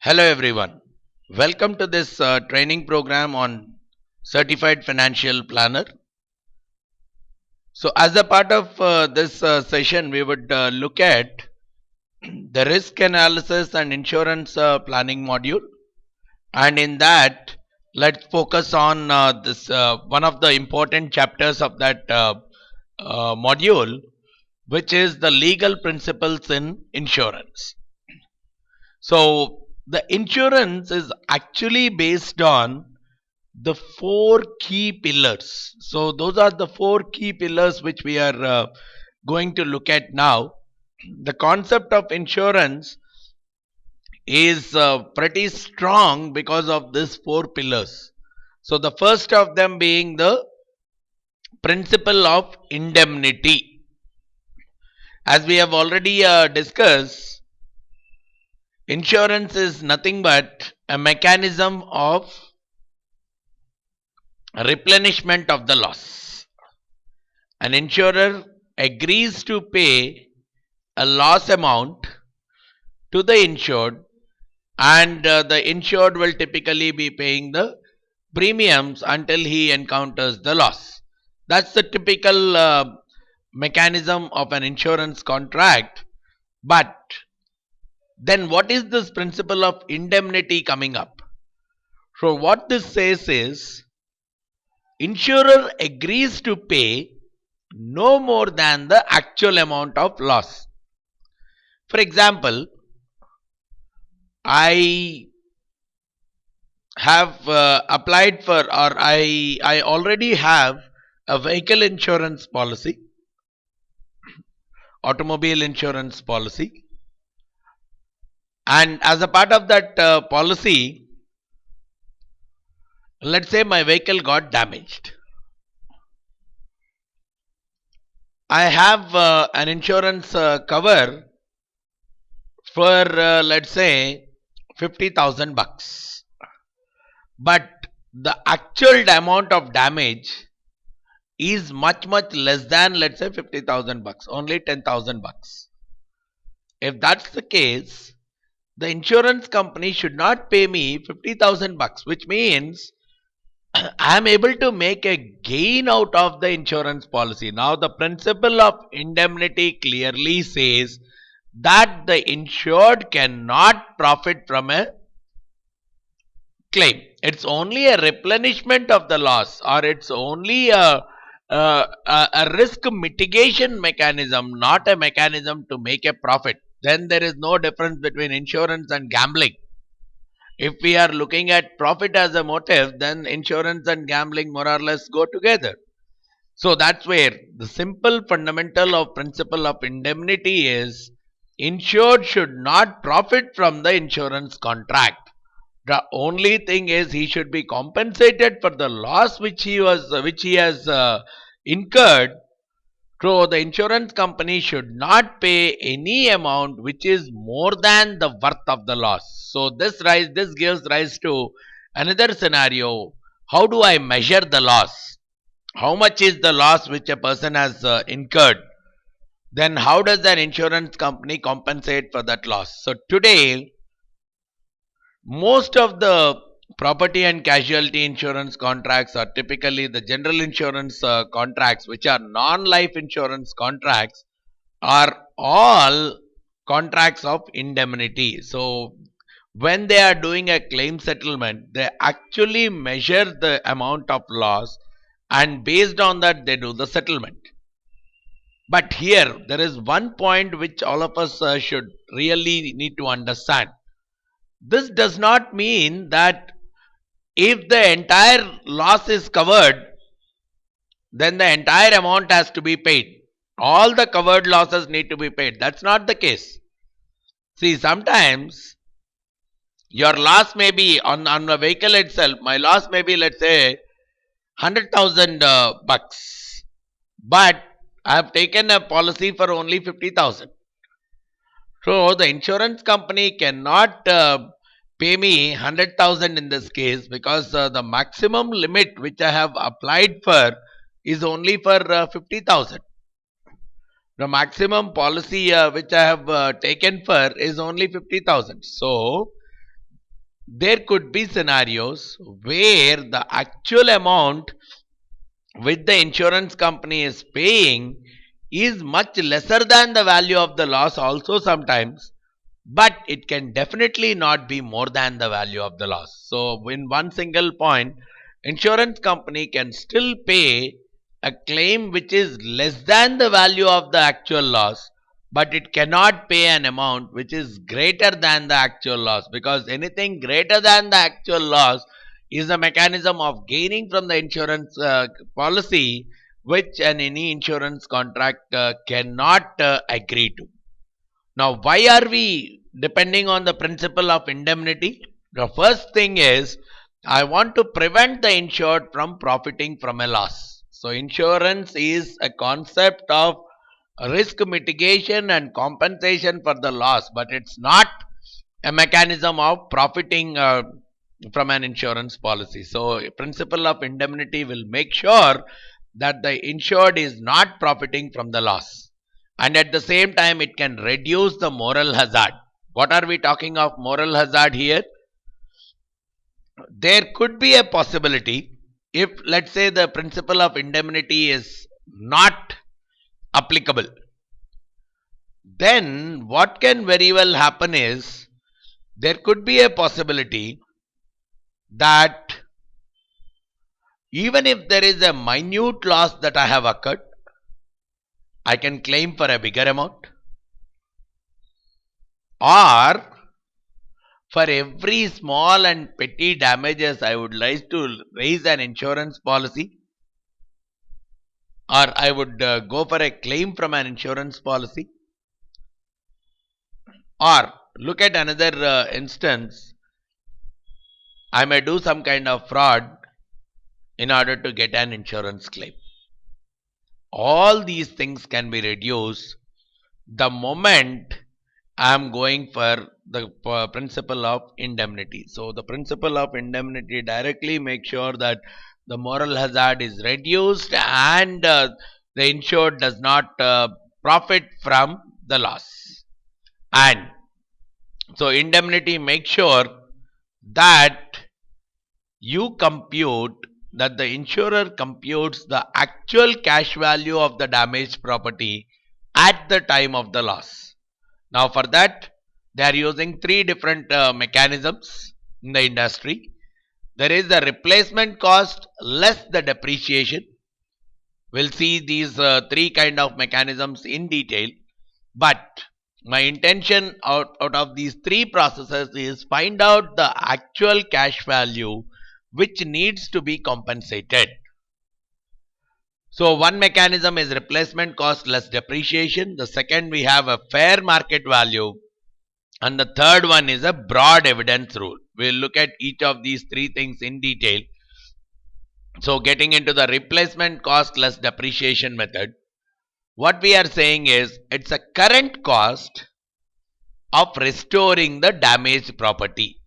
Hello everyone. Welcome to this training program on Certified Financial Planner. So as a part of this session, we would look at the risk analysis and insurance planning module. And in that, let's focus on this one of the important chapters of that module, which is the legal principles in insurance. So the insurance is actually based on the four key pillars. So those are the four key pillars which we are going to look at now. The concept of insurance is pretty strong because of these four pillars. So the first of them being the principle of indemnity. As we have already discussed, insurance is nothing but a mechanism of replenishment of the loss. An insurer agrees to pay a loss amount to the insured, and the insured will typically be paying the premiums until he encounters the loss. That's the typical mechanism of an insurance contract. But then what is this principle of indemnity coming up? So what this says is, insurer agrees to pay no more than the actual amount of loss. For example, I have applied for, or I already have a vehicle insurance policy, automobile insurance policy, and as a part of that policy, let's say my vehicle got damaged. I have an insurance cover for let's say 50,000 bucks, but the actual amount of damage is much less than, let's say, 50,000 bucks, only 10,000 bucks. If that's the case, the insurance company should not pay me 50,000 bucks, which means I am able to make a gain out of the insurance policy. Now the principle of indemnity clearly says that the insured cannot profit from a claim. It's only a replenishment of the loss, or it's only a risk mitigation mechanism, not a mechanism to make a profit. Then there is no difference between insurance and gambling. If we are looking at profit as a motive, then insurance and gambling more or less go together. So that's where the simple fundamental of principle of indemnity is, insured should not profit from the insurance contract. The only thing is he should be compensated for the loss which he has incurred. So the insurance company should not pay any amount which is more than the worth of the loss. So this gives rise to another scenario. How do I measure the loss? How much is the loss which a person has incurred? Then how does an insurance company compensate for that loss? So today, most of the property and casualty insurance contracts are typically the general insurance contracts, which are non-life insurance contracts, are all contracts of indemnity. So when they are doing a claim settlement, they actually measure the amount of loss, and based on that they do the settlement. But here there is one point which all of us should really need to understand. This does not mean that if the entire loss is covered, then the entire amount has to be paid. All the covered losses need to be paid. That's not the case. See, sometimes your loss may be on the vehicle itself. My loss may be, let's say, 100,000 bucks, but I have taken a policy for only 50,000. So the insurance company cannot pay me 100,000 in this case, because the maximum limit which I have applied for is only for 50,000. The maximum policy which I have taken for is only 50,000. So there could be scenarios where the actual amount which the insurance company is paying is much lesser than the value of the loss also sometimes, but it can definitely not be more than the value of the loss. So in one single point, insurance company can still pay a claim which is less than the value of the actual loss, but it cannot pay an amount which is greater than the actual loss, because anything greater than the actual loss is a mechanism of gaining from the insurance policy, which any insurance contract cannot agree to. Now, why are we depending on the principle of indemnity? The first thing is, I want to prevent the insured from profiting from a loss. So, insurance is a concept of risk mitigation and compensation for the loss, but it's not a mechanism of profiting from an insurance policy. So, principle of indemnity will make sure that the insured is not profiting from the loss, and at the same time it can reduce the moral hazard. What are we talking of moral hazard here? There could be a possibility, if let's say the principle of indemnity is not applicable, then what can very well happen is, there could be a possibility that even if there is a minute loss that I have occurred, I can claim for a bigger amount, or for every small and petty damages I would like to raise an insurance policy, or I would go for a claim from an insurance policy. Or look at another instance, I may do some kind of fraud in order to get an insurance claim. All these things can be reduced the moment I am going for the principle of indemnity. So the principle of indemnity directly makes sure that the moral hazard is reduced and the insured does not profit from the loss. And so indemnity makes sure that you compute, that the insurer computes the actual cash value of the damaged property at the time of the loss. Now for that, they are using three different mechanisms in the industry. There is the replacement cost less the depreciation. We'll see these three kind of mechanisms in detail, but my intention out of these three processes is find out the actual cash value which needs to be compensated. So one mechanism is replacement cost less depreciation. The second, we have a fair market value. And the third one is a broad evidence rule. We'll look at each of these three things in detail. So getting into the replacement cost less depreciation method, what we are saying is, it's a current cost of restoring the damaged property.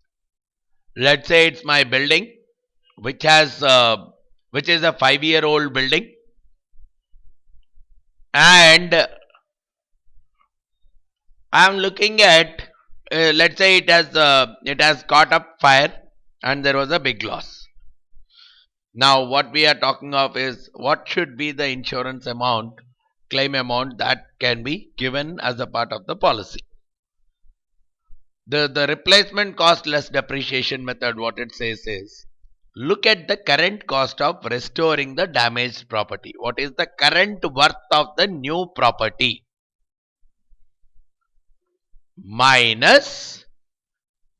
Let's say it's my building which is a 5-year-old building, and I am looking at let's say it has caught up fire and there was a big loss. Now what we are talking of is, what should be the insurance amount, claim amount that can be given as a part of the policy. The replacement cost less depreciation method, what it says is, look at the current cost of restoring the damaged property. What is the current worth of the new property minus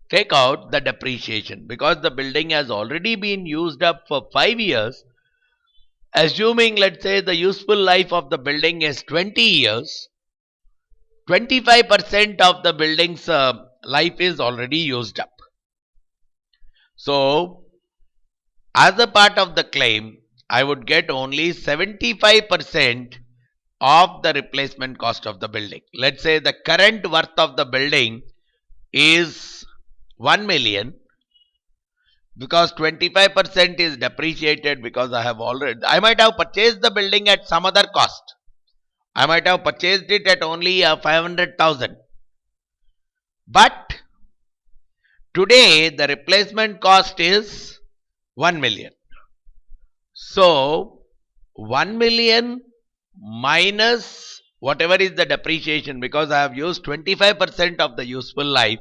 take out the depreciation, because the building has already been used up for 5 years. Assuming, let's say, the useful life of the building is 20 years, 25% of the building's life is already used up. So as a part of the claim, I would get only 75% of the replacement cost of the building. Let's say the current worth of the building is 1 million, because 25% is depreciated, because I might have purchased the building at some other cost. I might have purchased it at only 500,000. But Today, the replacement cost is 1 million. So, 1 million minus whatever is the depreciation, because I have used 25% of the useful life.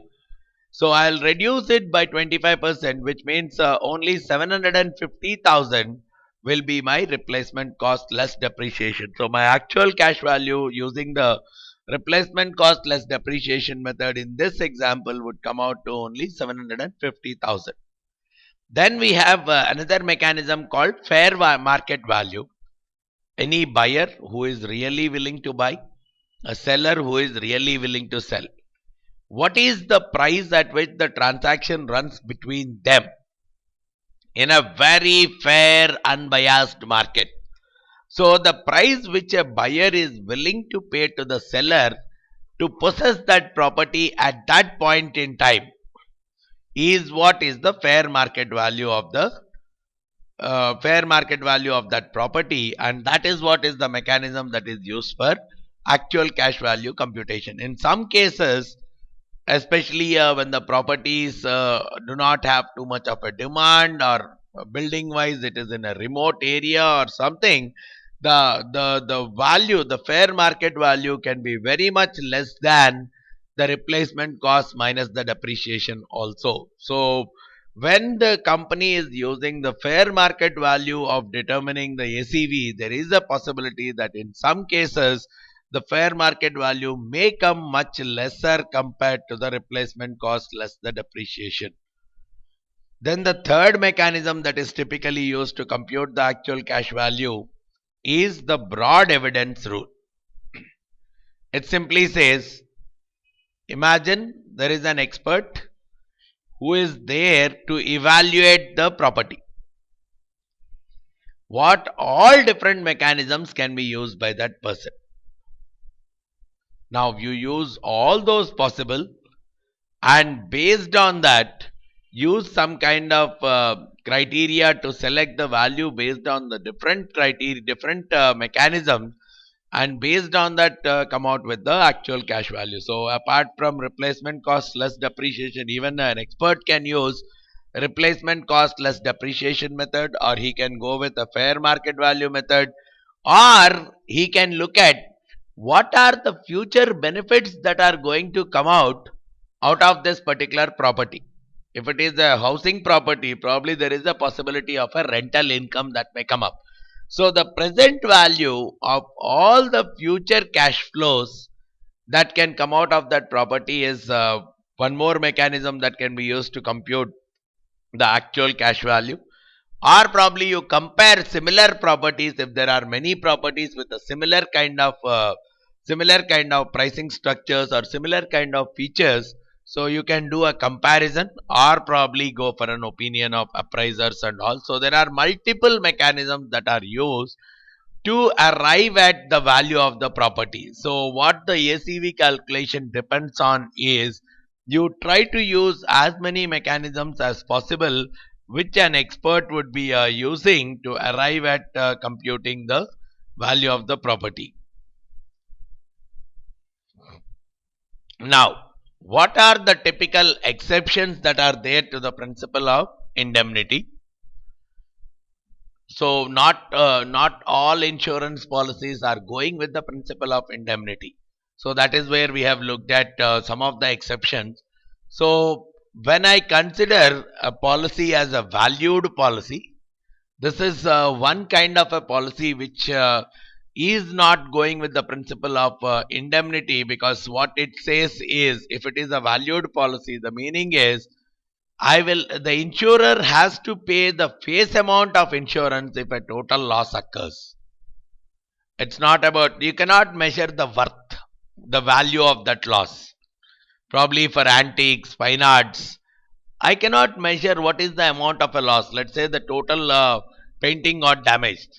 So, I'll reduce it by 25%, which means only 750,000 will be my replacement cost less depreciation. So, my actual cash value using the replacement cost less depreciation method in this example would come out to only 750,000. Then we have another mechanism called fair market value. Any buyer who is really willing to buy, a seller who is really willing to sell. What is the price at which the transaction runs between them in a very fair, unbiased market? So, the price which a buyer is willing to pay to the seller to possess that property at that point in time is what is the fair market value of the that property, and that is what is the mechanism that is used for actual cash value computation. In some cases, especially when the properties do not have too much of a demand, or building wise it is in a remote area or something, the value, the fair market value can be very much less than the replacement cost minus the depreciation also. So when the company is using the fair market value of determining the ACV, there is a possibility that in some cases the fair market value may come much lesser compared to the replacement cost less the depreciation. Then the third mechanism that is typically used to compute the actual cash value is the broad evidence rule. It simply says, imagine there is an expert who is there to evaluate the property. What all different mechanisms can be used by that person? Now you use all those possible, and based on that use some kind of criteria to select the value based on the different criteria, different mechanisms, and based on that come out with the actual cash value. So apart from replacement cost less depreciation, even an expert can use replacement cost less depreciation method, or he can go with a fair market value method, or he can look at what are the future benefits that are going to come out of this particular property. If it is a housing property, probably there is a possibility of a rental income that may come up. So the present value of all the future cash flows that can come out of that property is one more mechanism that can be used to compute the actual cash value. Or probably you compare similar properties. If there are many properties with a similar kind of pricing structures or similar kind of features, so you can do a comparison or probably go for an opinion of appraisers and all. So there are multiple mechanisms that are used to arrive at the value of the property. So what the ACV calculation depends on is you try to use as many mechanisms as possible which an expert would be using to arrive at computing the value of the property. Now, what are the typical exceptions that are there to the principle of indemnity? So not all insurance policies are going with the principle of indemnity. So that is where we have looked at some of the exceptions. So when I consider a policy as a valued policy, this is one kind of a policy which is not going with the principle of indemnity, because what it says is, if it is a valued policy, the meaning is the insurer has to pay the face amount of insurance if a total loss occurs. It's not about, you cannot measure the worth, the value of that loss. Probably for antiques, fine arts, I cannot measure what is the amount of a loss. Let's say the total painting got damaged.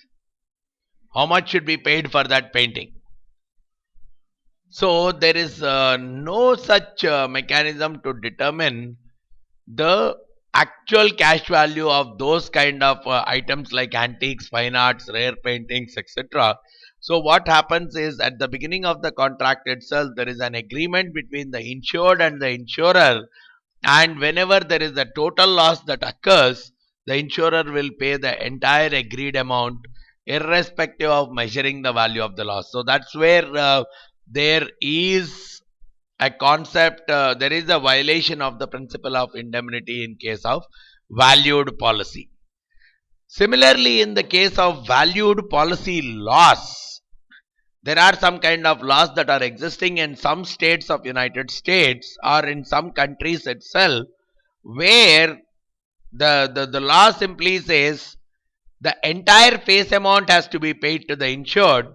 How much should be paid for that painting? So there is no such mechanism to determine the actual cash value of those kind of items like antiques, fine arts, rare paintings, etc. So what happens is, at the beginning of the contract itself, there is an agreement between the insured and the insurer and whenever there is a total loss that occurs, the insurer will pay the entire agreed amount irrespective of measuring the value of the loss. So that's where there is a concept, there is a violation of the principle of indemnity in case of valued policy. Similarly, in the case of valued policy loss, there are some kind of laws that are existing in some states of United States or in some countries itself, where the law simply says the entire face amount has to be paid to the insured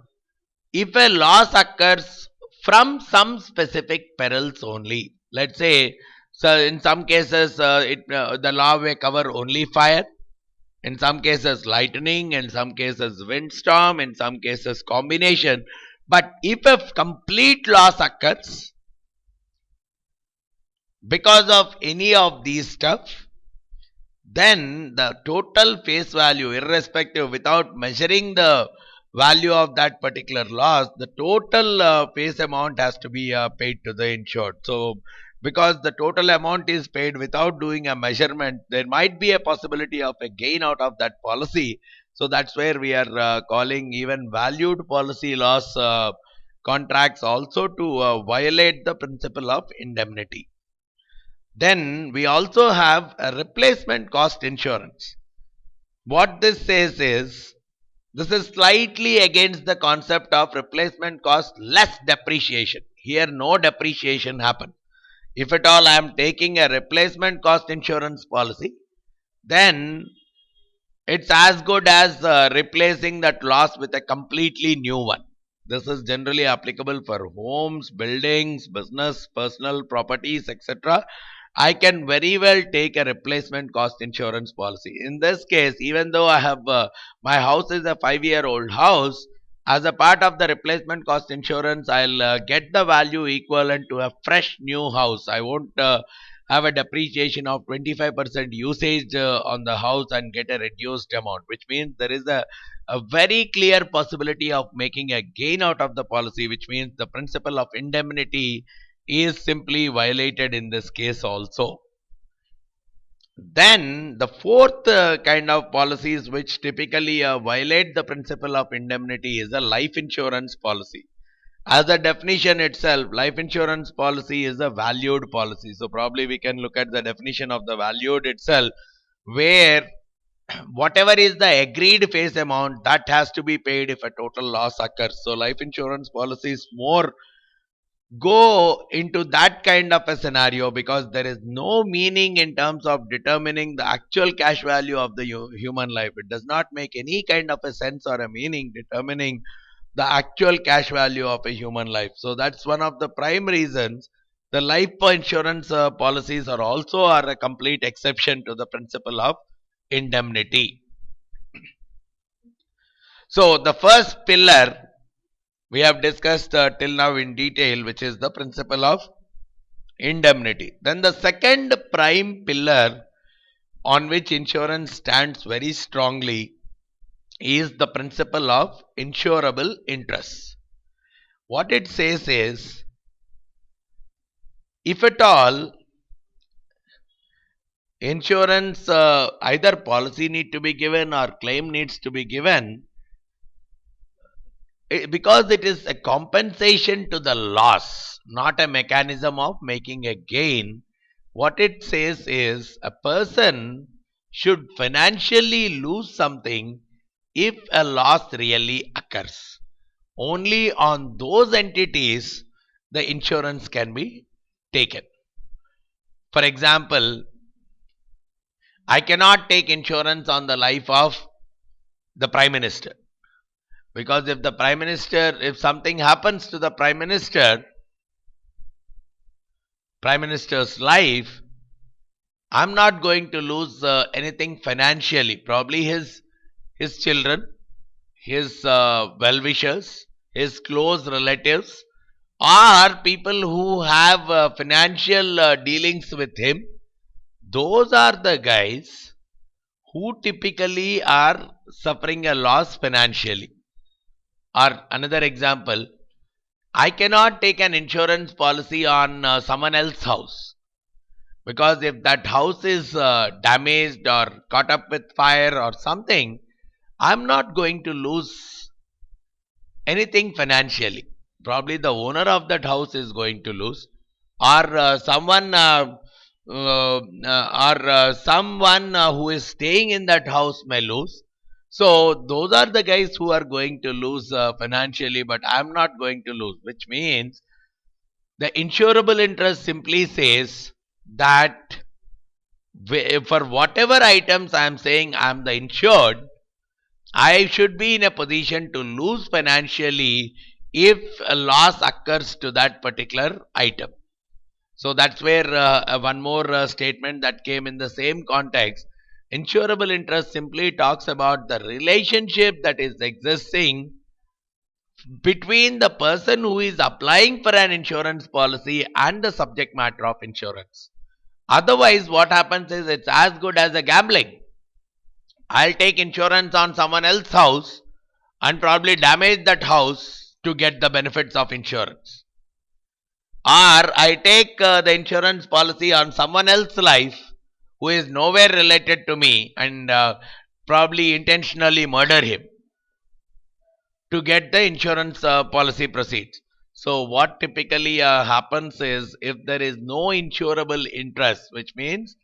if a loss occurs from some specific perils only. Let's say, so in some cases, the law may cover only fire, in some cases lightning, in some cases windstorm, in some cases combination. But if a complete loss occurs because of any of these stuff, then the total face value, irrespective, without measuring the value of that particular loss, the total face amount has to be paid to the insured. So because the total amount is paid without doing a measurement, there might be a possibility of a gain out of that policy. So that's where we are calling even valued policy loss contracts also to violate the principle of indemnity. Then we also have a replacement cost insurance. What this says is, this is slightly against the concept of replacement cost less depreciation. Here no depreciation happens. If at all I am taking a replacement cost insurance policy, then it's as good as replacing that loss with a completely new one. This is generally applicable for homes, buildings, business, personal properties, etc. I can very well take a replacement cost insurance policy. In this case, even though I have my house is a 5-year-old house, as a part of the replacement cost insurance, I'll get the value equivalent to a fresh new house. I won't have a depreciation of 25% usage on the house and get a reduced amount, which means there is a very clear possibility of making a gain out of the policy, which means the principle of indemnity is simply violated in this case also. Then the fourth kind of policies which typically violate the principle of indemnity is a life insurance policy. As a definition itself, life insurance policy is a valued policy. So probably we can look at the definition of the valued itself, where whatever is the agreed face amount, that has to be paid if a total loss occurs. So life insurance policies more go into that kind of a scenario, because there is no meaning in terms of determining the actual cash value of the human life. It does not make any kind of a sense or a meaning determining the actual cash value of a human life. So that's one of the prime reasons the life insurance policies are a complete exception to the principle of indemnity. So the first pillar we have discussed till now in detail, which is the principle of indemnity. Then the second prime pillar on which insurance stands very strongly is the principle of insurable interest. What it says is, if at all insurance either policy need to be given or claim needs to be given, because it is a compensation to the loss, not a mechanism of making a gain, what it says is a person should financially lose something if a loss really occurs. Only on those entities the insurance can be taken. For example, I cannot take insurance on the life of the Prime Minister, because if something happens to the Prime Minister's life, I'm not going to lose anything financially. Probably his children, his well-wishers, his close relatives, or people who have financial dealings with him. Those are the guys who typically are suffering a loss financially. Or another example, I cannot take an insurance policy on someone else's house, Because if that house is damaged or caught up with fire or something, I'm not going to lose anything financially. Probably the owner of that house is going to lose, or someone who is staying in that house may lose. So those are the guys who are going to lose financially, but I'm not going to lose, which means the insurable interest simply says that for whatever items I'm saying I'm the insured, I should be in a position to lose financially if a loss occurs to that particular item. So that's where one more statement that came in the same context. Insurable interest simply talks about the relationship that is existing between the person who is applying for an insurance policy and the subject matter of insurance. Otherwise, what happens is it's as good as a gambling. I'll take insurance on someone else's house and probably damage that house to get the benefits of insurance. Or I take the insurance policy on someone else's life who is nowhere related to me and probably intentionally murder him to get the insurance policy proceeds. So what typically happens is, if there is no insurable interest, which means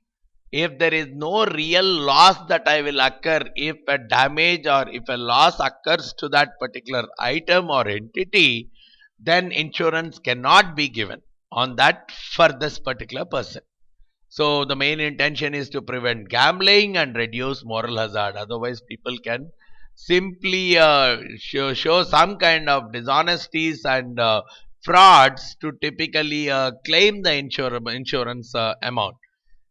if there is no real loss that I will occur if a damage or if a loss occurs to that particular item or entity, then insurance cannot be given on that for this particular person. So the main intention is to prevent gambling and reduce moral hazard. Otherwise, people can simply show some kind of dishonesties and frauds to typically claim the insurance amount.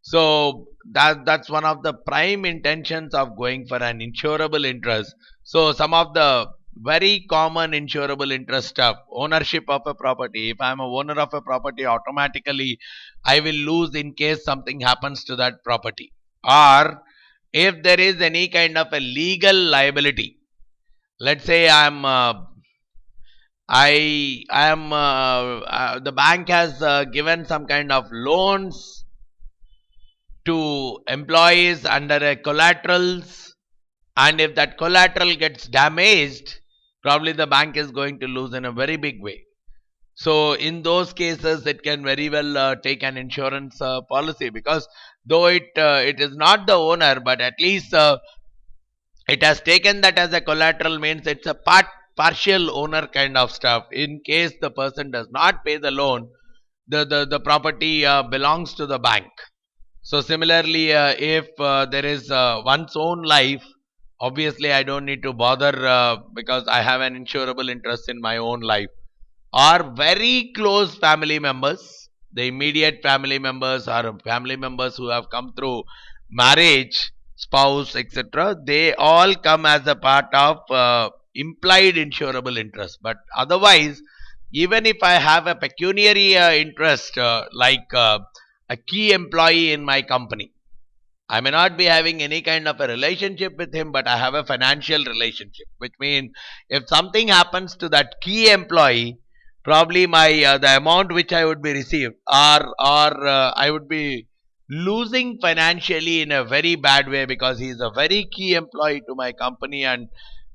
So that's one of the prime intentions of going for an insurable interest. So some of the very common insurable interest stuff: ownership of a property. If I'm a owner of a property, automatically I will lose in case something happens to that property. Or if there is any kind of a legal liability, let's say I am the bank has given some kind of loans to employees under a collaterals, and if that collateral gets damaged, probably the bank is going to lose in a very big way. So in those cases, it can very well take an insurance policy, because though it is not the owner, but at least it has taken that as a collateral, means it's a partial owner kind of stuff. In case the person does not pay the loan, the property belongs to the bank. So similarly, if there is one's own life, obviously I don't need to bother because I have an insurable interest in my own life. Or very close family members, the immediate family members or family members who have come through marriage, spouse, etc., they all come as a part of implied insurable interest. But otherwise, even if I have a pecuniary interest, like a key employee in my company, I may not be having any kind of a relationship with him, but I have a financial relationship, which means if something happens to that key employee, probably my the amount which I would be received, or I would be losing financially in a very bad way, because he is a very key employee to my company, and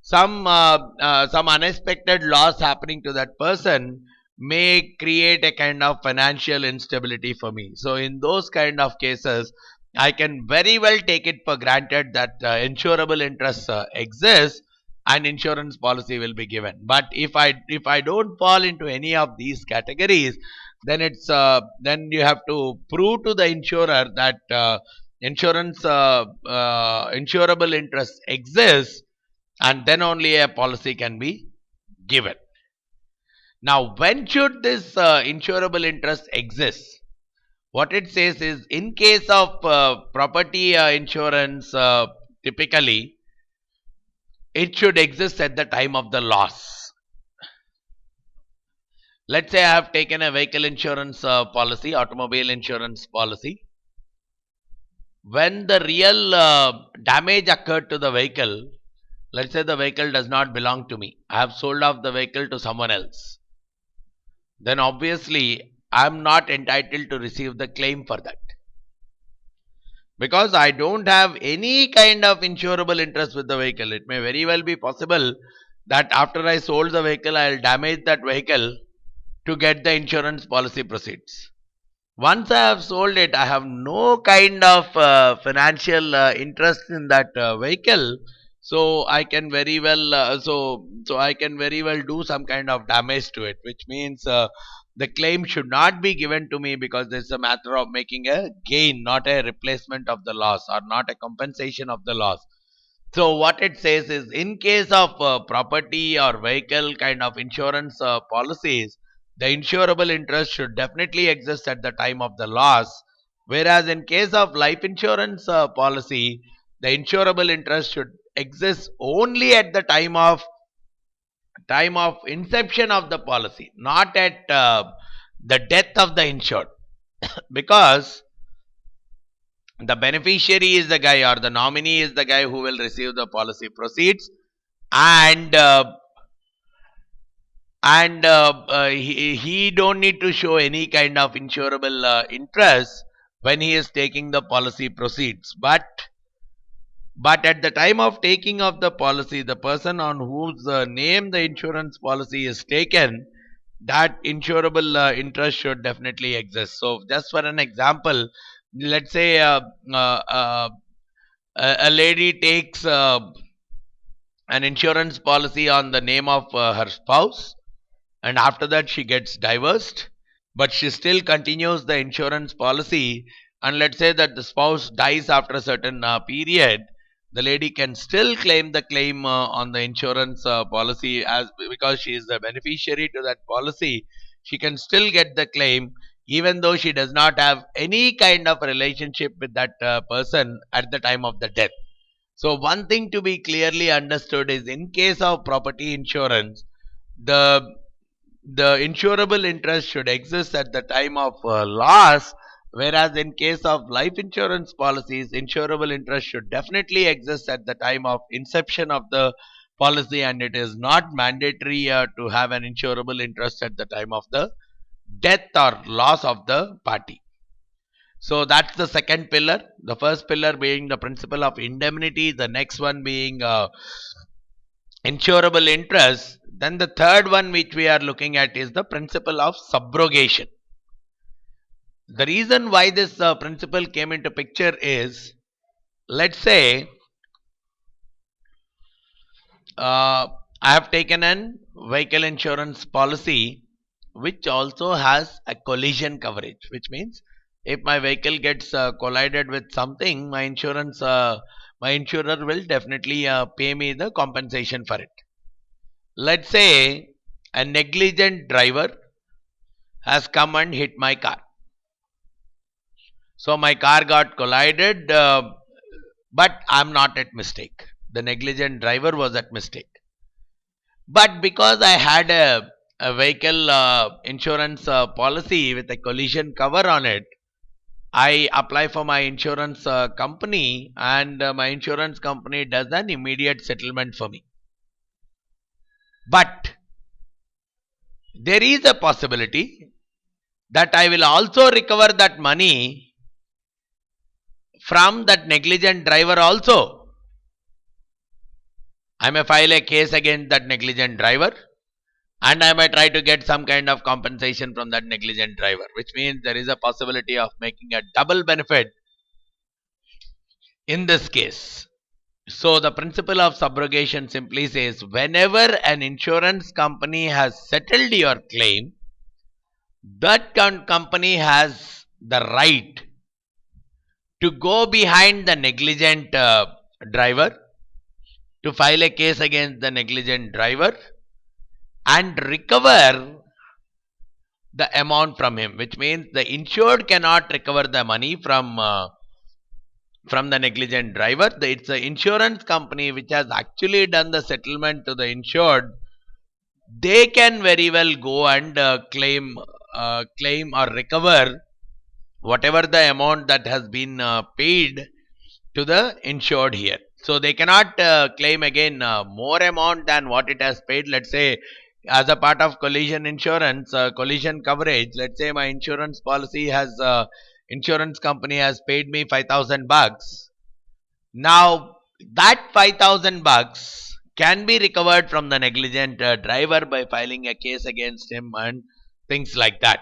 some unexpected loss happening to that person may create a kind of financial instability for me. So in those kind of cases, I can very well take it for granted that insurable interest exists and insurance policy will be given. But if I don't fall into any of these categories, then it's then you have to prove to the insurer that insurable interest exists, and then only a policy can be given. Now, when should this insurable interest exist? What it says is, in case of property insurance, typically it should exist at the time of the loss. Let's say I have taken a vehicle insurance policy, automobile insurance policy. When the real damage occurred to the vehicle, let's say the vehicle does not belong to me, I have sold off the vehicle to someone else, then obviously I am not entitled to receive the claim for that. because I don't have any kind of insurable interest with the vehicle. It may very well be possible that after I sold the vehicle, I'll damage that vehicle to get the insurance policy proceeds. Once I have sold it, I have no kind of financial interest in that vehicle, so I can very well I can very well do some kind of damage to it, which means the claim should not be given to me because it's a matter of making a gain, not a replacement of the loss or not a compensation of the loss. So what it says is, in case of property or vehicle kind of insurance policies, the insurable interest should definitely exist at the time of the loss. Whereas in case of life insurance policy, the insurable interest should exist only at the time of inception of the policy, not at the death of the insured, because the beneficiary is the guy or the nominee is the guy who will receive the policy proceeds, and he don't need to show any kind of insurable interest when he is taking the policy proceeds. But at the time of taking of the policy, the person on whose name the insurance policy is taken, that insurable interest should definitely exist. So just for an example, let's say a lady takes an insurance policy on the name of her spouse, and after that she gets divorced, but she still continues the insurance policy, and let's say that the spouse dies after a certain period, the lady can still claim the claim on the insurance policy, as because she is the beneficiary to that policy. She can still get the claim even though she does not have any kind of relationship with that person at the time of the death. So one thing to be clearly understood is, in case of property insurance, the the insurable interest should exist at the time of loss, whereas in case of life insurance policies, insurable interest should definitely exist at the time of inception of the policy, and it is not mandatory to have an insurable interest at the time of the death or loss of the party. So that's the second pillar. The first pillar being the principle of indemnity, the next one being insurable interest. Then the third one which we are looking at is the principle of subrogation. The reason why this principle came into picture is, let's say I have taken an vehicle insurance policy which also has a collision coverage, which means if my vehicle gets collided with something, my insurer will definitely pay me the compensation for it. Let's say a negligent driver has come and hit my car. So my car got collided, but I'm not at mistake. The negligent driver was at mistake. But because I had a vehicle insurance policy with a collision cover on it, I apply for my insurance company, and my insurance company does an immediate settlement for me. But there is a possibility that I will also recover that money from that negligent driver also. I may file a case against that negligent driver, and I may try to get some kind of compensation from that negligent driver, which means there is a possibility of making a double benefit in this case. So the principle of subrogation simply says, whenever an insurance company has settled your claim, that company has the right to go behind the negligent driver, to file a case against the negligent driver and recover the amount from him, which means the insured cannot recover the money from the negligent driver. It's the insurance company which has actually done the settlement to the insured. They can very well go and claim or recover whatever the amount that has been paid to the insured here. So they cannot claim again more amount than what it has paid. Let's say, as a part of collision insurance, collision coverage, let's say my insurance policy has insurance company has paid me 5,000 bucks. Now that 5,000 bucks can be recovered from the negligent driver by filing a case against him and things like that.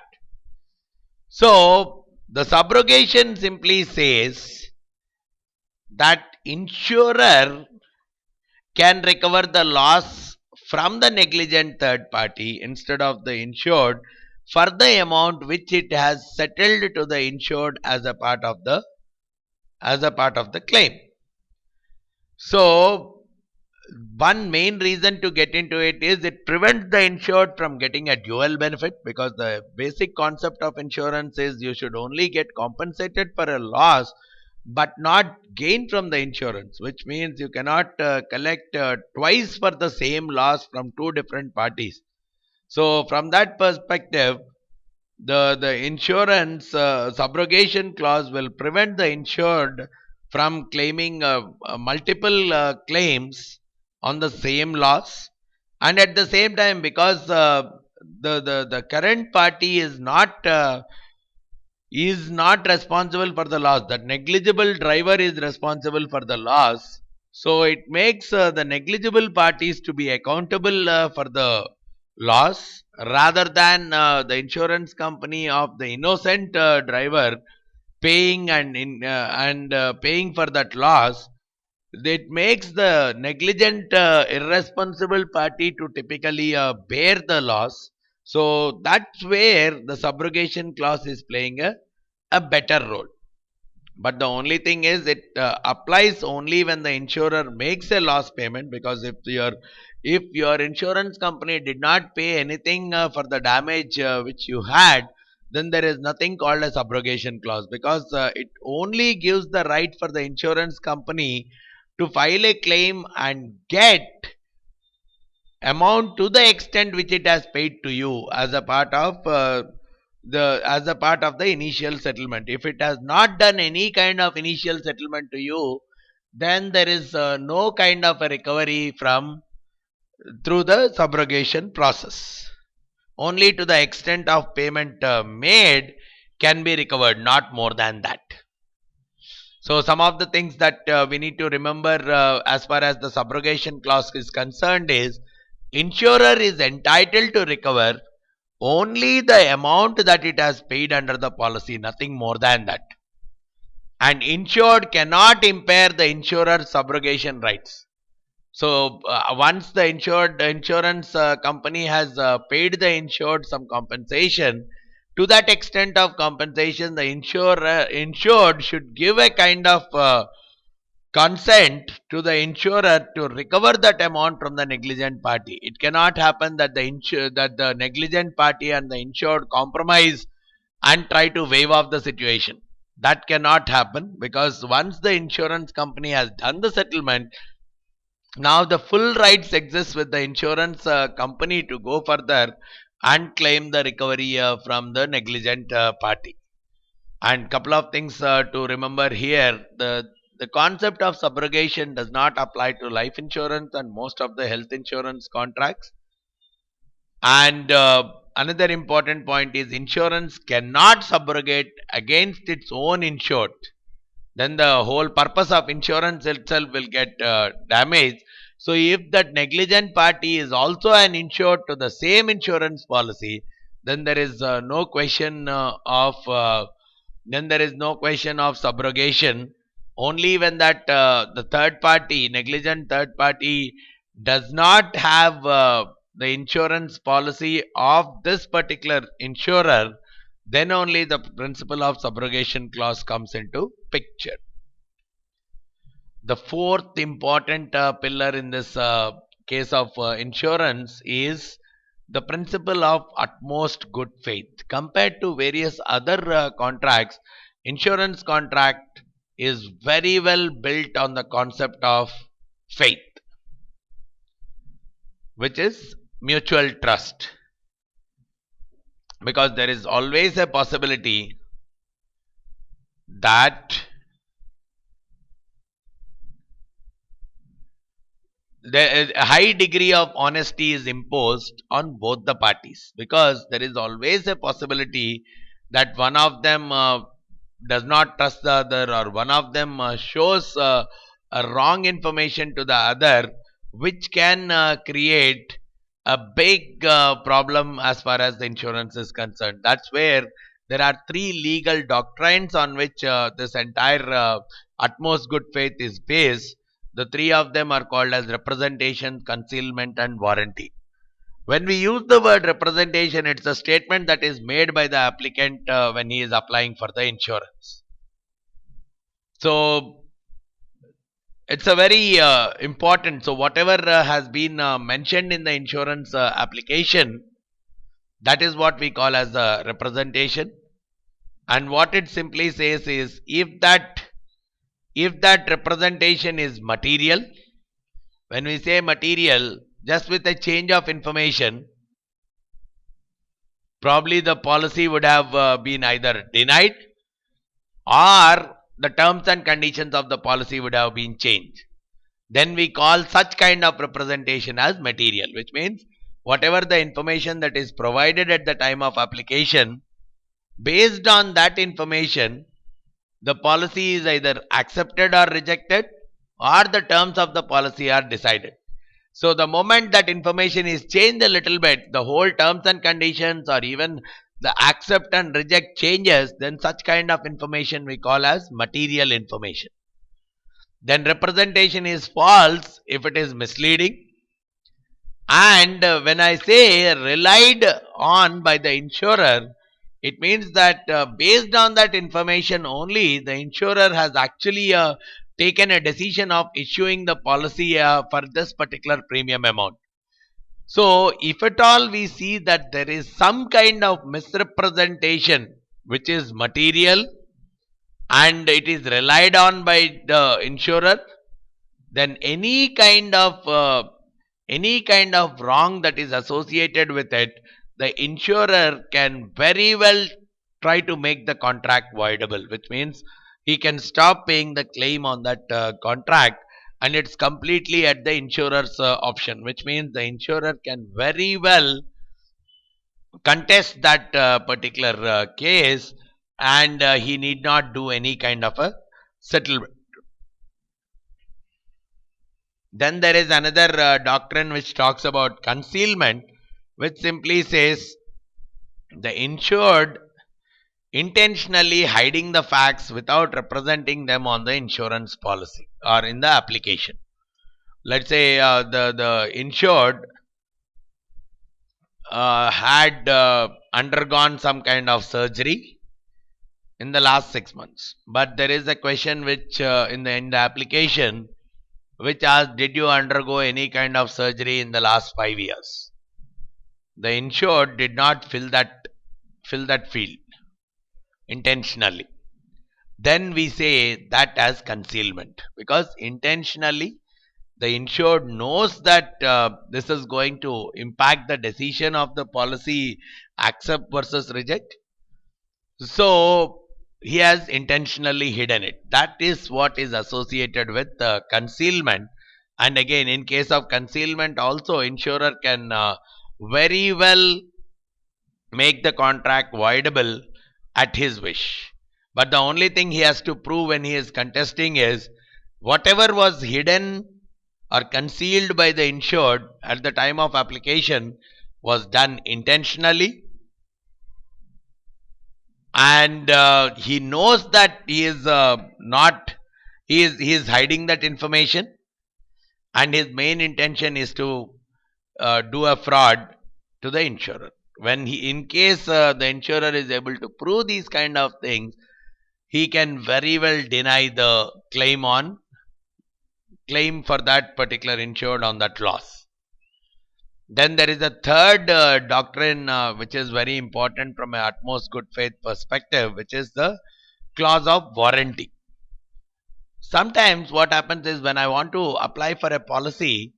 So the subrogation simply says that insurer can recover the loss from the negligent third party instead of the insured for the amount which it has settled to the insured as a part of the claim. So one main reason to get into it is it prevents the insured from getting a dual benefit, because the basic concept of insurance is you should only get compensated for a loss but not gain from the insurance, which means you cannot collect twice for the same loss from two different parties. So from that perspective, the insurance subrogation clause will prevent the insured from claiming multiple claims on the same loss, and at the same time, because the current party is not responsible for the loss, that negligible driver is responsible for the loss, so it makes the negligible parties to be accountable for the loss rather than the insurance company of the innocent driver paying and paying for that loss. It makes the negligent irresponsible party to typically bear the loss. So that's where the subrogation clause is playing a better role. But the only thing is it applies only when the insurer makes a loss payment, because if your insurance company did not pay anything for the damage which you had, then there is nothing called a subrogation clause, because it only gives the right for the insurance company to file a claim and get amount to the extent which it has paid to you as a part of the initial settlement. If it has not done any kind of initial settlement to you, then there is no kind of a recovery from through the subrogation process. Only to the extent of payment made can be recovered, not more than that. So some of the things that we need to remember as far as the subrogation clause is concerned is, insurer is entitled to recover only the amount that it has paid under the policy, nothing more than that. And insured cannot impair the insurer's subrogation rights. So once the insurance company has paid the insured some compensation, to that extent of compensation, the insured should give a kind of consent to the insurer to recover that amount from the negligent party. It cannot happen that the negligent party and the insured compromise and try to waive off the situation. That cannot happen, because once the insurance company has done the settlement, now the full rights exist with the insurance company to go further and claim the recovery from the negligent party. And couple of things to remember here: the concept of subrogation does not apply to life insurance and most of the health insurance contracts. And another important point is, insurance cannot subrogate against its own insured. Then the whole purpose of insurance itself will get damaged. So if that negligent party is also an insured to the same insurance policy, then there is no question of subrogation. Only when that the third party, negligent third party, does not have the insurance policy of this particular insurer, then only the principle of subrogation clause comes into picture. The fourth important pillar in this case of insurance is the principle of utmost good faith. Compared to various other contracts, insurance contract is very well built on the concept of faith, which is mutual trust, because there is always a possibility that a high degree of honesty is imposed on both the parties, because there is always a possibility that one of them does not trust the other, or one of them shows a wrong information to the other, which can create a big problem as far as the insurance is concerned. That's where there are three legal doctrines on which this entire utmost good faith is based. The three of them are called as representation, concealment, and warranty. When we use the word representation, it's a statement that is made by the applicant when he is applying for the insurance. So it's a very important. So whatever has been mentioned in the insurance application, that is what we call as a representation. And what it simply says is, if that representation is material, when we say material, just with a change of information, probably the policy would have been either denied, or the terms and conditions of the policy would have been changed. Then we call such kind of representation as material, which means whatever the information that is provided at the time of application, based on that information, the policy is either accepted or rejected, or the terms of the policy are decided. So the moment that information is changed a little bit, the whole terms and conditions, or even the accept and reject changes, then such kind of information we call as material information. Then representation is false if it is misleading. And when I say relied on by the insurer, it means that based on that information only, the insurer has actually taken a decision of issuing the policy for this particular premium amount. So if at all we see that there is some kind of misrepresentation which is material and it is relied on by the insurer, then any kind of wrong that is associated with it, the insurer can very well try to make the contract voidable, which means he can stop paying the claim on that contract, and it's completely at the insurer's option, which means the insurer can very well contest that particular case, and he need not do any kind of a settlement. Then there is another doctrine which talks about concealment, which simply says the insured intentionally hiding the facts without representing them on the insurance policy or in the application. Let's say the insured had undergone some kind of surgery in the last 6 months, but there is a question which in the application which asks, did you undergo any kind of surgery in the last 5 years? The insured did not fill that field intentionally. Then we say that as concealment, because intentionally the insured knows that this is going to impact the decision of the policy, accept versus reject. So he has intentionally hidden it. That is what is associated with concealment. And again, in case of concealment also, insurer can very well make the contract voidable at his wish. But the only thing he has to prove when he is contesting is whatever was hidden or concealed by the insured at the time of application was done intentionally, and he knows that he is he is hiding that information, and his main intention is to do a fraud to the insurer. When he, in case the insurer is able to prove these kind of things, he can very well deny the claim for that particular insured on that loss. Then there is a third doctrine which is very important from an utmost good faith perspective, which is the clause of warranty. Sometimes what happens is, when I want to apply for a policy,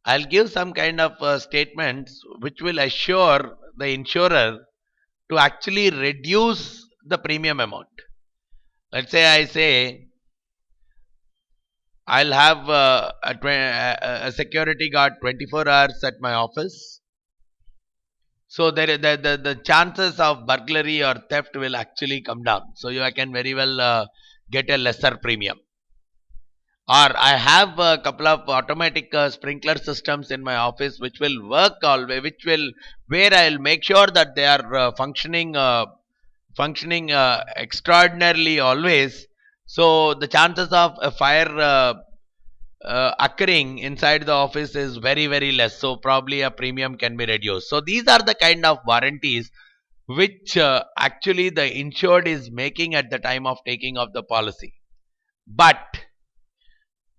I'll give some kind of statements which will assure the insurer to actually reduce the premium amount. Let's say I say I'll have a security guard 24 hours at my office. So the chances of burglary or theft will actually come down. So you can very well get a lesser premium. Or I have a couple of automatic sprinkler systems in my office which will work always, which will where I'll make sure that they are functioning extraordinarily always. So the chances of a fire occurring inside the office is very less. So probably a premium can be reduced. So these are the kind of warranties which actually the insured is making at the time of taking of the policy. But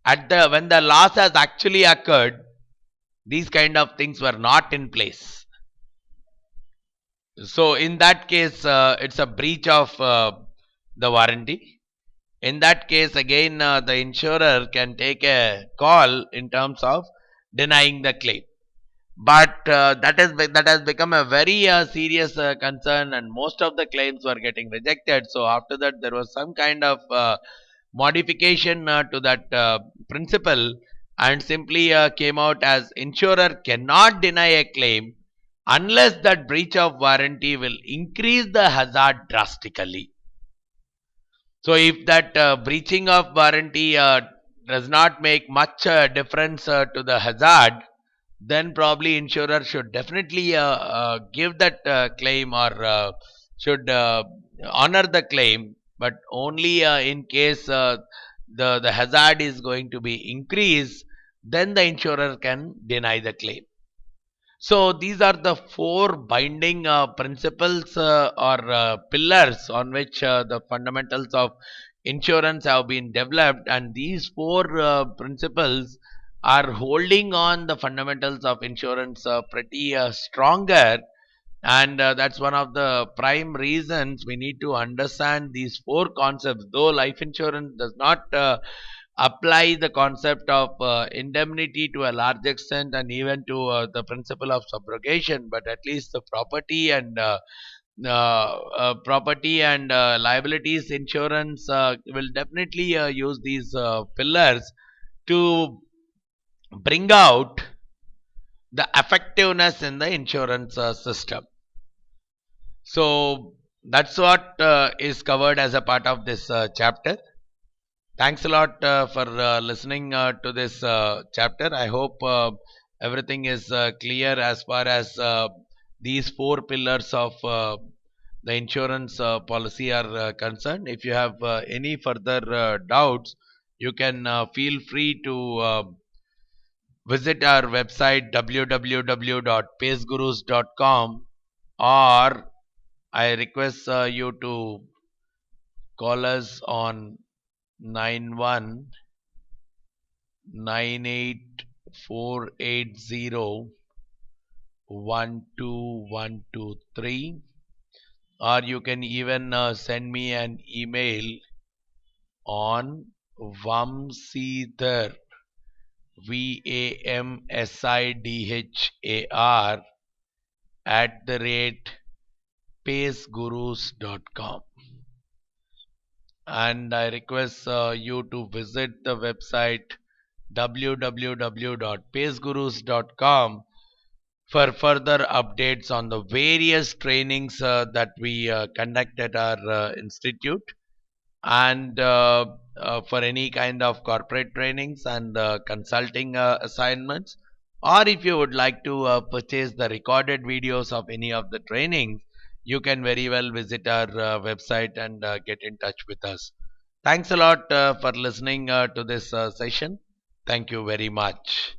at the when the loss has actually occurred, these kind of things were not in place. So in that case, it's a breach of the warranty. In that case, again, the insurer can take a call in terms of denying the claim. But that has become a very serious concern, and most of the claims were getting rejected. So after that, there was some kind of modification to that principle, and simply came out as insurer cannot deny a claim unless that breach of warranty will increase the hazard drastically. So if that breaching of warranty does not make much difference to the hazard, then probably insurer should definitely give that claim, or should honor the claim, but only in case the hazard is going to be increased, then the insurer can deny the claim. So these are the four binding principles or pillars on which the fundamentals of insurance have been developed, and these four principles are holding on the fundamentals of insurance pretty stronger. And that's one of the prime reasons we need to understand these four concepts. Though life insurance does not apply the concept of indemnity to a large extent, and even to the principle of subrogation, but at least the property and liabilities insurance will definitely use these pillars to bring out the effectiveness in the insurance system. So that's what is covered as a part of this chapter. Thanks a lot for listening to this chapter. I hope everything is clear as far as these four pillars of the insurance policy are concerned. If you have any further doubts, you can feel free to visit our website www.pacegurus.com, or I request you to call us on 919848012123, or you can even send me an email on vamsidhar VAMSIDHAR @pacegurus.com. And I request you to visit the website www.pacegurus.com for further updates on the various trainings that we conduct at our institute, and for any kind of corporate trainings and consulting assignments, or if you would like to purchase the recorded videos of any of the trainings, you can very well visit our website and get in touch with us. Thanks a lot for listening to this session. Thank you very much.